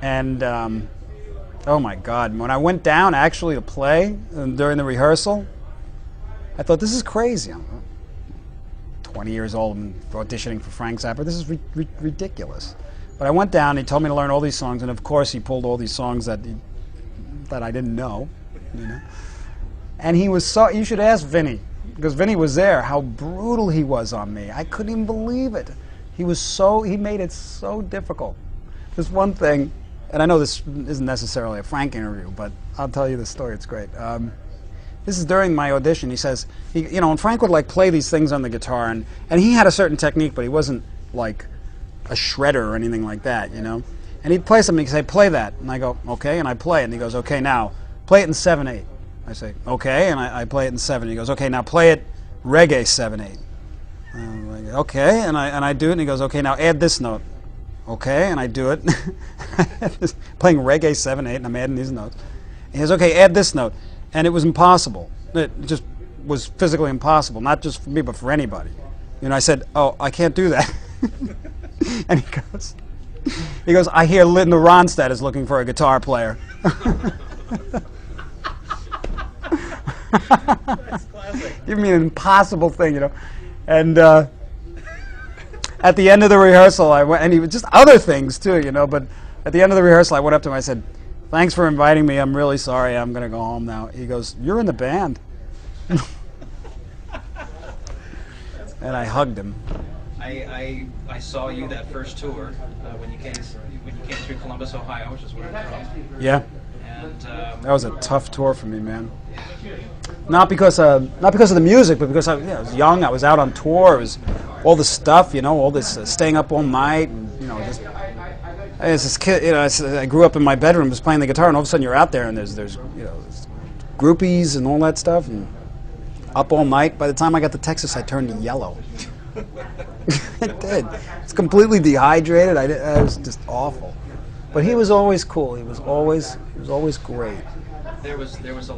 And oh my God, when I went down actually to play during the rehearsal, I thought, this is crazy. I'm 20 years old and auditioning for Frank Zappa. This is ridiculous. But I went down, he told me to learn all these songs, and of course he pulled all these songs that I didn't know, you know. And he was so, you should ask Vinny, because Vinny was there, how brutal he was on me. I couldn't even believe it. He made it so difficult. There's one thing, and I know this isn't necessarily a Frank interview, but I'll tell you the story, it's great. This is during my audition. He says, you know, and Frank would like play these things on the guitar, and he had a certain technique, but he wasn't like a shredder or anything like that, you know. And he'd play something, he'd say, play that. And I go, okay, and I play it. And he goes, okay, now, play it in 7/8. I say, okay, and I play it in 7. He goes, okay, now play it reggae 7/8. Like, okay, and I do it, and he goes, okay, now add this note. Okay, and I do it. Playing reggae 7/8, and I'm adding these notes. He goes, okay, add this note. And it was impossible. It just was physically impossible, not just for me, but for anybody. You know, I said, oh, I can't do that. And he goes, I hear Linda Ronstadt is looking for a guitar player. That's classic. Give me an impossible thing, you know. And at the end of the rehearsal, I went, and he was just other things too, you know. But at the end of the rehearsal, I went up to him. I said, "Thanks for inviting me. I'm really sorry. I'm going to go home now." He goes, "You're in the band." And I hugged him. I saw you that first tour when you came through Columbus, Ohio, which is where I'm from. Yeah. And that was a tough tour for me, man. Not because of the music, but because I was young. I was out on tour. It was all this stuff, you know, all this staying up all night, and you know, just as this kid, you know, I grew up in my bedroom, just playing the guitar, and all of a sudden you're out there, and there's you know, there's groupies and all that stuff, and up all night. By the time I got to Texas, I turned yellow. It did. It's completely dehydrated. I was just awful. But he was always cool. He was always great. there was a lot.